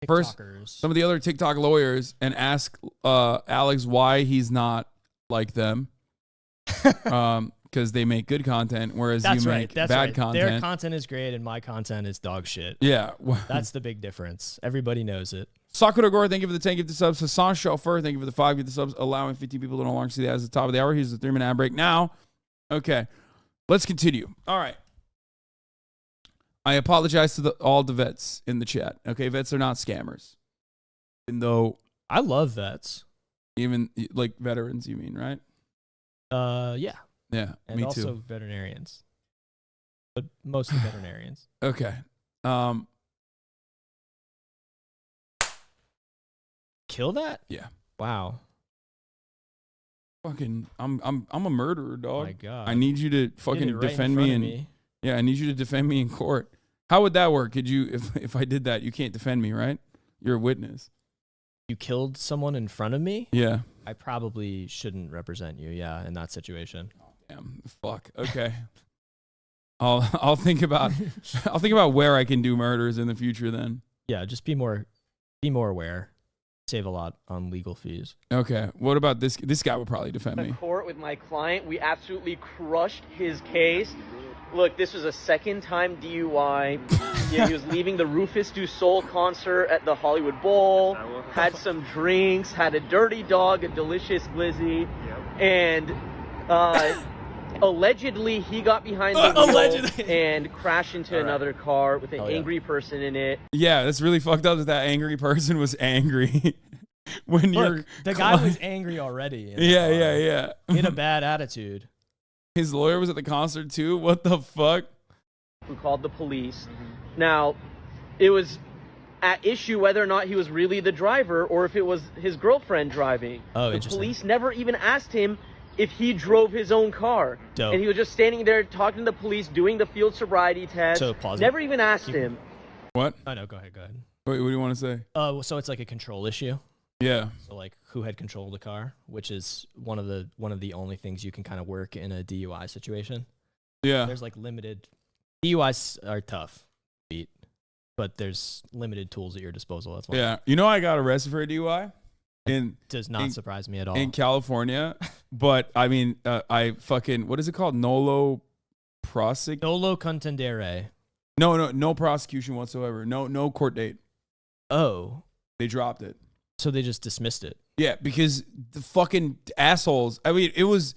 TikTok lawyers and ask Alex why he's not like them. Because they make good content, whereas you make bad content. Their content is great, and my content is dog shit. Yeah. That's the big difference. Everybody knows it. Sakura Gore, thank you for the 10 gifted subs. Hassan Chauffeur, thank you for the 5 gifted subs, allowing 15 people to no longer see that as the top of the hour. Here's the 3-minute ad break now. Okay, let's continue. All right. I apologize to all the vets in the chat. Okay, vets are not scammers. Even though I love vets. Even like veterans, you mean, right? Yeah. Yeah, and me also too. Veterinarians, but mostly veterinarians. Okay. Kill that? Yeah. Wow. Fucking, I'm a murderer, dog. Oh my God. I need you to fucking defend me and yeah, I need you to defend me in court. How would that work? Could you, if I did that, you can't defend me, right? You're a witness. You killed someone in front of me? Yeah. I probably shouldn't represent you. Yeah, in that situation. Damn, fuck. Okay. I'll think about where I can do murders in the future then. Yeah, just be more aware. Save a lot on legal fees. Okay. What about this? This guy would probably defend me. Court with my client, we absolutely crushed his case. Look, this was a second-time DUI. Yeah, he was leaving the Rufus Du Sol concert at the Hollywood Bowl. Had some drinks. Had a dirty dog, a delicious glizzy, and allegedly he got behind the wheel and crashed into another car with an angry person in it. Yeah, that's really fucked up that angry person was angry. When the guy was angry already. Yeah. He had a bad attitude. His lawyer was at the concert too? What the fuck? Who called the police. Now, it was at issue whether or not he was really the driver or if it was his girlfriend driving. Oh, the police never even asked him if he drove his own car. Dope. And he was just standing there talking to the police, doing the field sobriety test. So pause. Never even asked him. What? Oh, no, go ahead. Wait, what do you want to say? So it's like a control issue. Yeah. So like who had control of the car, which is one of the only things you can kind of work in a DUI situation. Yeah. There's like limited DUIs are tough, but there's limited tools at your disposal. That's why. Yeah. You know, I got arrested for a DUI. Does not surprise me at all. In California, but I mean, I fucking, what is it called? Nolo contendere. No prosecution whatsoever. No court date. Oh. They dropped it. So they just dismissed it. Yeah, because the fucking assholes. I mean, it was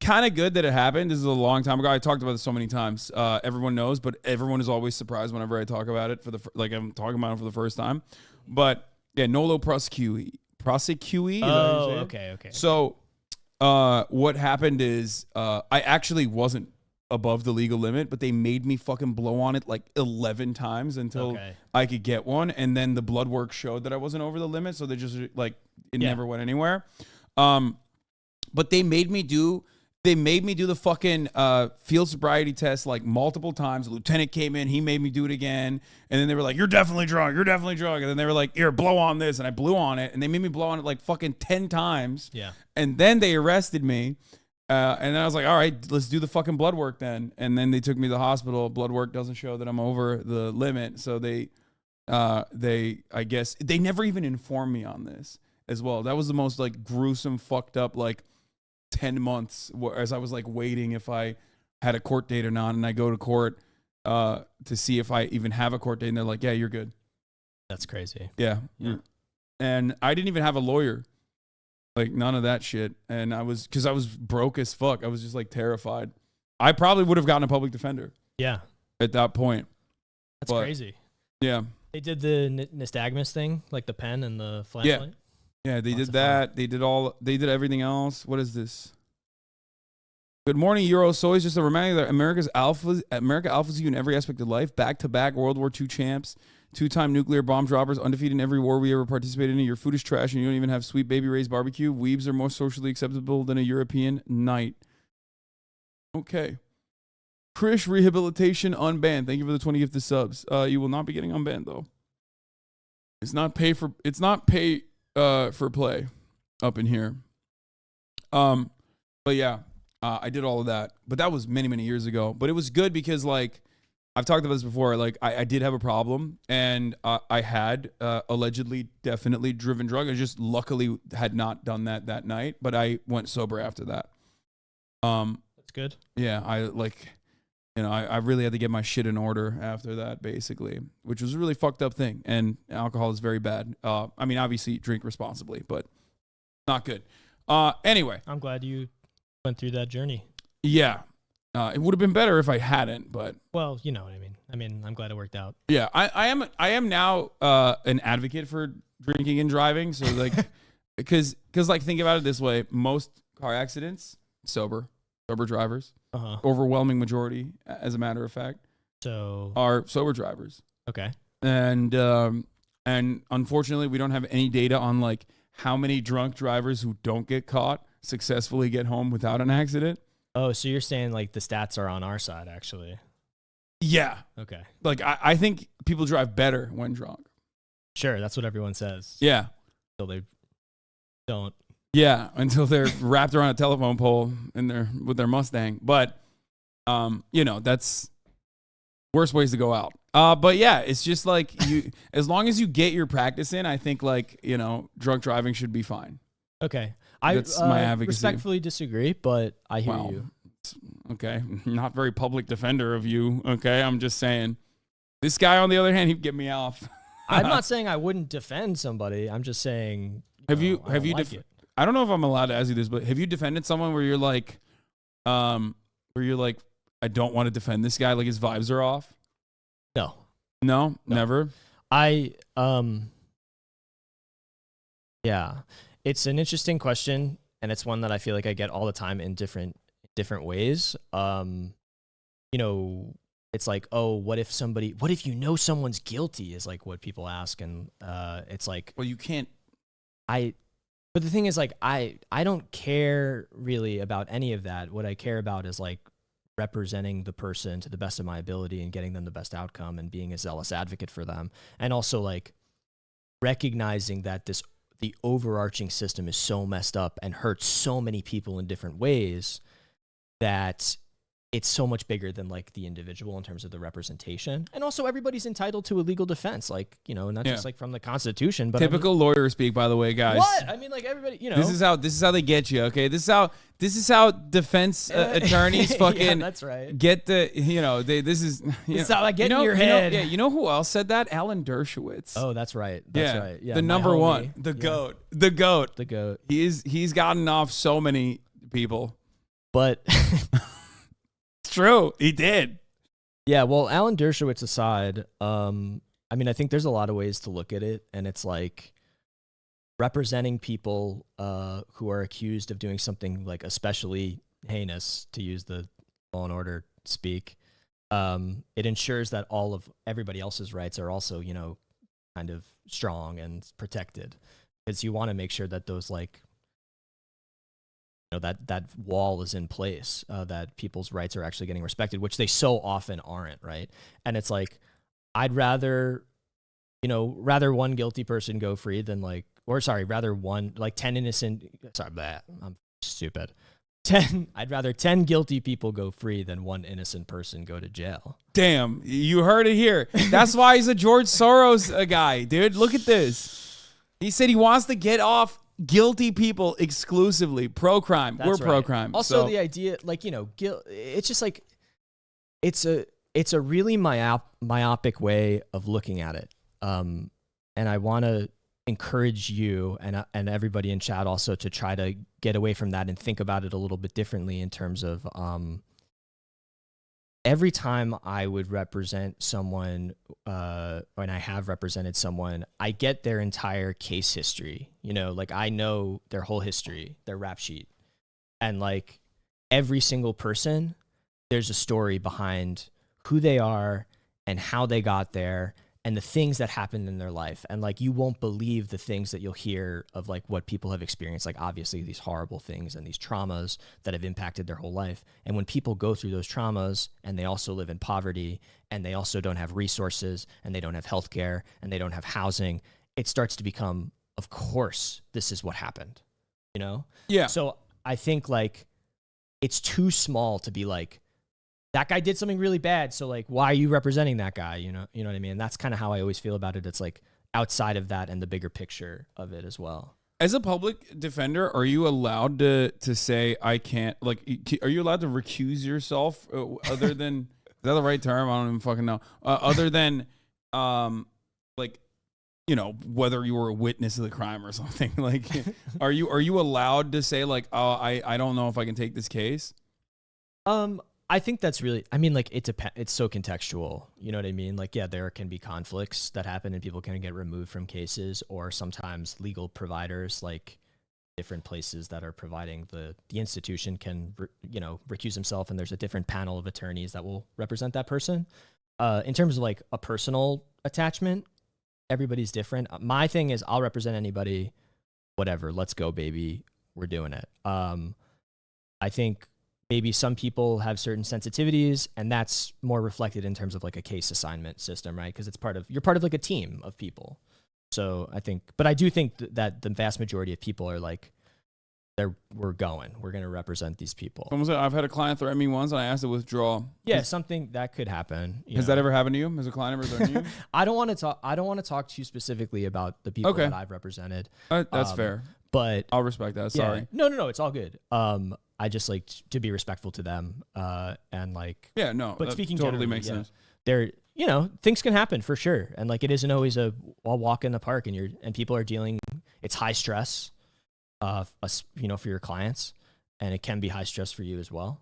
kind of good that it happened. This is a long time ago. I talked about this so many times. Everyone knows, but everyone is always surprised whenever I talk about it I'm talking about it for the first time. But yeah, nolo prosecui. Oh, okay. So, what happened is, I actually wasn't above the legal limit, but they made me fucking blow on it like 11 times until I could get one. And then the blood work showed that I wasn't over the limit. So they just like, never went anywhere. But they made me do the fucking field sobriety test like multiple times. The lieutenant came in, he made me do it again. And then they were like, you're definitely drunk. And then they were like, here, blow on this. And I blew on it. And they made me blow on it like fucking 10 times. Yeah. And then they arrested me. And then I was like, all right, let's do the fucking blood work then. And then they took me to the hospital. Blood work doesn't show that I'm over the limit. So I guess they never even informed me on this as well. That was the most like gruesome, fucked up, like 10 months as I was like waiting if I had a court date or not. And I go to court to see if I even have a court date. And they're like, yeah, you're good. That's crazy. Yeah. And I didn't even have a lawyer. Like none of that shit. And because I was broke as fuck. I was just like terrified. I probably would have gotten a public defender. Yeah. At that point. That's crazy. Yeah. They did the nystagmus thing, like the pen and the flashlight. Yeah, they did that. They did everything else. What is this? Good morning, Euro Soys. Just a reminder that America alphas you in every aspect of life. Back-to-back World War II champs. 2-time nuclear bomb droppers, undefeated in every war we ever participated in. Your food is trash and you don't even have sweet baby raised barbecue. Weebs are more socially acceptable than a European night. Okay. Krish Rehabilitation unbanned. Thank you for the 20 gifted subs. You will not be getting unbanned though. It's not pay for play up in here. But yeah, I did all of that. But that was many, many years ago. But it was good because like I've talked about this before. Like I did have a problem, and I had allegedly, definitely driven drunk. I just luckily had not done that night, but I went sober after that. That's good. Yeah, I really had to get my shit in order after that, basically, which was a really fucked up thing. And alcohol is very bad. I mean, obviously, drink responsibly, but not good. Anyway, I'm glad you went through that journey. Yeah, it would have been better if I hadn't, but well, you know what I mean. I mean, I'm glad it worked out. Yeah, I am now an advocate for drinking and driving. So like, because like think about it this way: most car accidents, sober drivers. Overwhelming majority, as a matter of fact, are sober drivers. Okay. And unfortunately, we don't have any data on like how many drunk drivers who don't get caught successfully get home without an accident. Oh, so you're saying like the stats are on our side, actually? Yeah. Okay. Like I think people drive better when drunk. Sure, that's what everyone says. Yeah. Until they don't. Yeah, until they're wrapped around a telephone pole with their Mustang. But, that's worst ways to go out. But yeah, it's just like as long as you get your practice in, I think like, drunk driving should be fine. Okay. That's my advocacy. Respectfully disagree, but I hear you. Okay. Not very public defender of you. Okay. I'm just saying this guy, on the other hand, he'd get me off. I'm not saying I wouldn't defend somebody. I'm just saying, have you I don't know if I'm allowed to ask you this, but have you defended someone where you're like, I don't want to defend this guy, like his vibes are off? No, never. Yeah, it's an interesting question, and it's one that I feel like I get all the time in different ways. It's like, oh, what if someone's guilty is like what people ask, and it's like, well, you can't. But the thing is, like, I don't care really about any of that. What I care about is like representing the person to the best of my ability and getting them the best outcome and being a zealous advocate for them. And also like recognizing that the overarching system is so messed up and hurts so many people in different ways that it's so much bigger than like the individual in terms of the representation. And also everybody's entitled to a legal defense, like, not just like from the Constitution, but typical lawyer speak, by the way, guys. What? I mean, like everybody, This is how they get you, okay? This is how defense attorneys fucking yeah, that's right. Get the, this is how I get in your head. You know who else said that? Alan Dershowitz. Oh, that's right. That's right. Yeah. The number one, the GOAT. The GOAT. He's gotten off so many people. But it's true. He did. Yeah, well, Alan Dershowitz aside, I mean, I think there's a lot of ways to look at it, and it's like representing people who are accused of doing something like especially heinous, to use the Law and Order speak. It ensures that all of everybody else's rights are also, kind of strong and protected, because you want to make sure that those like that wall is in place, that people's rights are actually getting respected, which they so often aren't, right? And it's like, I'd rather one guilty person go free than rather 10 innocent, I'm stupid. I'd rather 10 guilty people go free than one innocent person go to jail. Damn, you heard it here. That's why he's a George Soros guy, dude. Look at this. He said he wants to get off guilty people exclusively. Pro-crime. We're right. Pro-crime. Also, the idea, guilt, it's just like, it's a really myopic way of looking at it. And I want to encourage you and everybody in chat also to try to get away from that and think about it a little bit differently in terms of every time I would represent someone, when I have represented someone, I get their entire case history, I know their whole history, their rap sheet. And like every single person, there's a story behind who they are and how they got there and the things that happened in their life. And like, you won't believe the things that you'll hear of like what people have experienced, like obviously these horrible things and these traumas that have impacted their whole life. And when people go through those traumas and they also live in poverty and they also don't have resources and they don't have healthcare and they don't have housing, it starts to become, of course, this is what happened, you know? Yeah. So I think like it's too small to be like, that guy did something really bad, so like, why are you representing that guy? You know what I mean? And that's kind of how I always feel about it. It's like outside of that and the bigger picture of it as well. As a public defender, are you allowed to say I can't? Like, are you allowed to recuse yourself? Other than is that the right term? I don't even fucking know. Other than, like, you know, whether you were a witness of the crime or something. Like, are you allowed to say like, oh, I don't know if I can take this case? I think that's really, I mean, like, it's so contextual. You know what I mean? Like, yeah, there can be conflicts that happen and people can get removed from cases, or sometimes legal providers, like different places that are providing the institution can, recuse himself, and there's a different panel of attorneys that will represent that person. In terms of like a personal attachment, everybody's different. My thing is I'll represent anybody, whatever, let's go, baby. We're doing it. I think maybe some people have certain sensitivities, and that's more reflected in terms of like a case assignment system, right? Because you're part of like a team of people. So I do think that the vast majority of people are like, we're going to represent these people. Almost, I've had a client threaten me once, and I asked to withdraw. Yeah, something that could happen. Has that ever happened to you? Has a client ever threatened you? I don't want to talk to you specifically about the people that I've represented. That's fair. But I'll respect that. Sorry. No, it's all good. I just like to be respectful to them, and like. Yeah, no. But speaking totally generally, makes sense. There, things can happen for sure, and like it isn't always a walk in the park, and people are dealing. It's high stress, for your clients, and it can be high stress for you as well,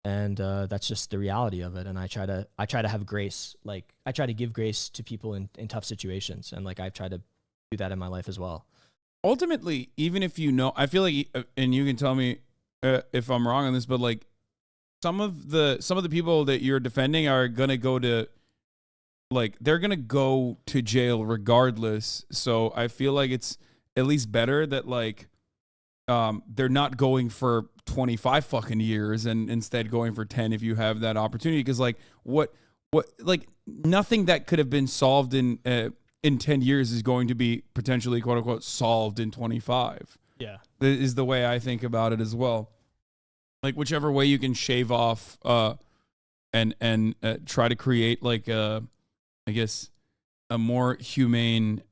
and that's just the reality of it. And I try to have grace. Like I try to give grace to people in tough situations, and like I try to do that in my life as well. Ultimately, even if I feel like, and you can tell me if I'm wrong on this, but like some of the people that you're defending are gonna go to, like, they're gonna go to jail regardless. So I feel like it's at least better that like they're not going for 25 fucking years and instead going for 10 if you have that opportunity. Because like what like nothing that could have been solved in 10 years is going to be potentially quote unquote solved in 25. Yeah. Is the way I think about it as well. Like whichever way you can shave off and try to create like I guess a more humane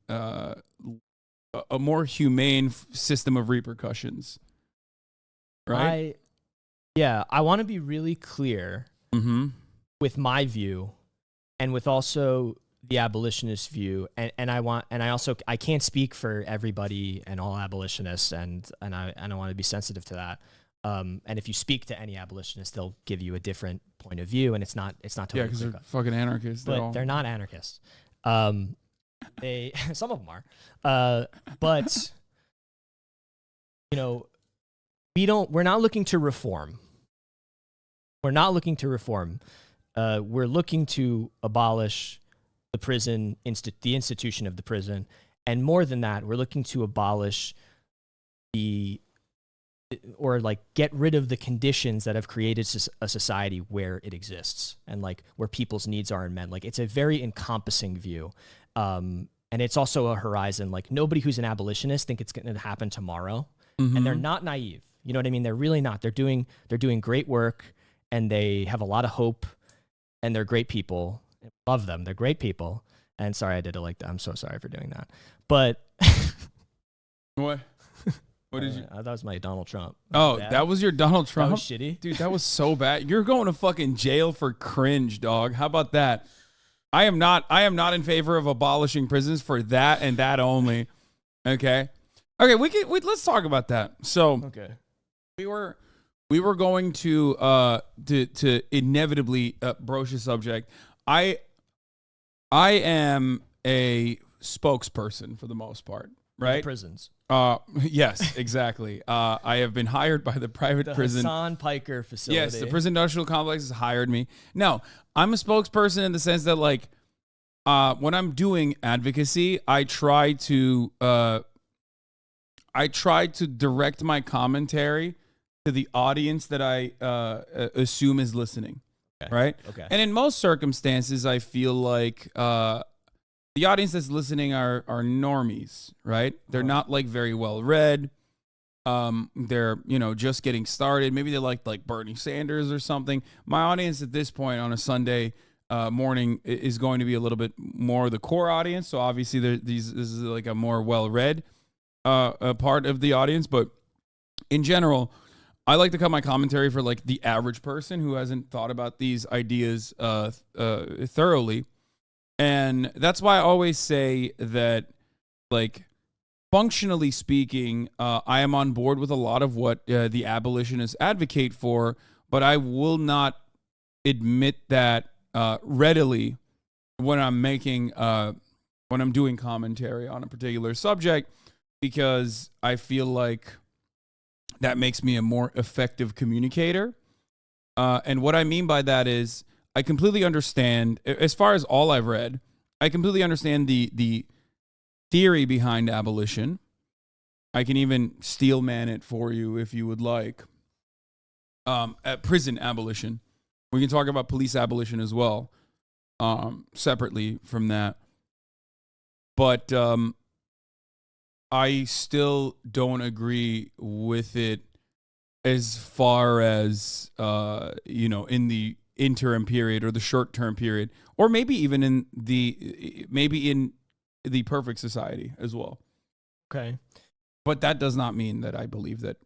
system of repercussions. Right? I want to be really clear with my view and with also the abolitionist view, and I can't speak for everybody and all abolitionists, and I want to be sensitive to that. And if you speak to any abolitionist, they'll give you a different point of view, and it's not totally because they're fucking anarchists. But they're not anarchists. They some of them are, but we're not looking to reform. We're not looking to reform. We're looking to abolish the prison, the institution of the prison. And more than that, we're looking to abolish get rid of the conditions that have created a society where it exists and like where people's needs aren't met. Like it's a very encompassing view. And it's also a horizon. Like nobody who's an abolitionist think it's going to happen tomorrow. And they're not naive. You know what I mean? They're really not. They're doing great work, and they have a lot of hope, and they're great people. I love them. They're great people. And sorry, I did it like that. I'm so sorry for doing that. But what? What did you? That was my Donald Trump. Oh, that was your Donald Trump? That was shitty. Dude, that was so bad. You're going to fucking jail for cringe, dog. How about that? I am not in favor of abolishing prisons for that and that only. Okay. Let's talk about that. So okay. We were going to inevitably broach a subject. I am a spokesperson for the most part, right? Prisons. Yes, exactly. I have been hired by the private prison. Hassan Piker facility. Yes, the prison industrial complex has hired me. No, I'm a spokesperson in the sense that like when I'm doing advocacy, I try to direct my commentary to the audience that I assume is listening. Okay. Right? Okay. And in most circumstances, I feel like the audience that's listening are normies, right? They're not like very well read. They're, just getting started. Maybe they like Bernie Sanders or something. My audience at this point on a Sunday morning is going to be a little bit more the core audience. So obviously this is like a more well-read a part of the audience. But in general, I like to cut my commentary for like the average person who hasn't thought about these ideas thoroughly. And that's why I always say that, like, functionally speaking, I am on board with a lot of what the abolitionists advocate for, but I will not admit that readily when I'm doing commentary on a particular subject, because I feel like that makes me a more effective communicator. And what I mean by that is I completely understand, as far as all I've read, I completely understand the theory behind abolition. I can even steelman it for you if you would like. At prison abolition. We can talk about police abolition as well, separately from that. But I still don't agree with it as far as, in the interim period or the short-term period, or maybe even in the perfect society as well. Okay. But that does not mean that I believe that,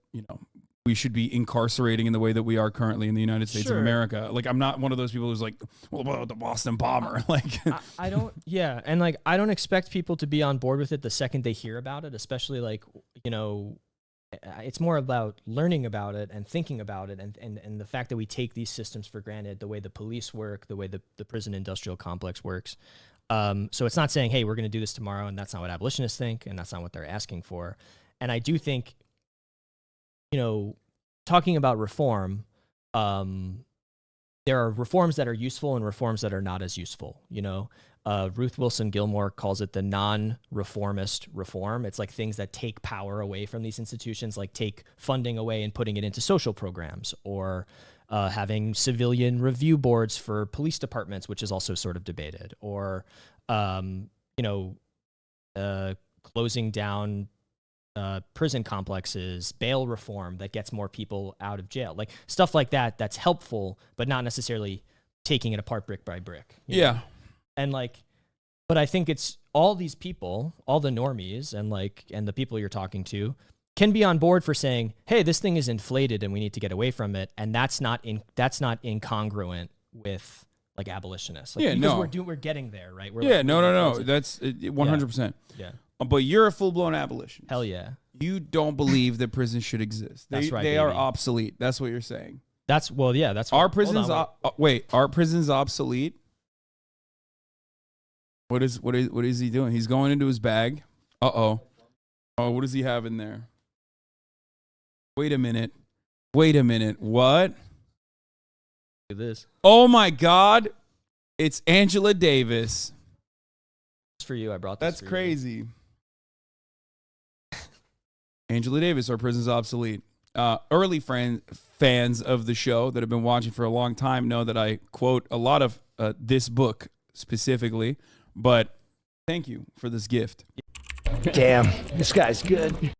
we should be incarcerating in the way that we are currently in the United States of America. Like, I'm not one of those people who's like, well, what about the Boston bomber? Like, I don't, yeah. And like, I don't expect people to be on board with it the second they hear about it, especially like, it's more about learning about it and thinking about it, and the fact that we take these systems for granted, the way the police work, the way the prison industrial complex works. So it's not saying, hey, we're going to do this tomorrow, and that's not what abolitionists think, and that's not what they're asking for. And I do think, talking about reform, there are reforms that are useful and reforms that are not as useful. Ruth Wilson Gilmore calls it the non-reformist reform. It's like things that take power away from these institutions, like take funding away and putting it into social programs, or having civilian review boards for police departments, which is also sort of debated, or, closing down prison complexes, bail reform that gets more people out of jail, like stuff like that. That's helpful, but not necessarily taking it apart brick by brick. Yeah. And like, but I think it's all these people, all the normies and the people you're talking to can be on board for saying, hey, this thing is inflated and we need to get away from it. And that's not incongruent with like abolitionists. Like, we're getting there, right? No. That's 100%. Yeah. But you're a full-blown abolitionist. Hell yeah. You don't believe that prisons should exist. That's right, They are baby. Obsolete. That's what you're saying. That's Are prisons are prisons obsolete? What is he doing? He's going into his bag. Oh, what does he have in there? Wait a minute. What? Look at this. Oh my God. It's Angela Davis. It's for you. I brought this. That's for crazy. Angela Davis, Are Prisons Obsolete? Early fans of the show that have been watching for a long time know that I quote a lot of this book specifically, but thank you for this gift. Damn, this guy's good.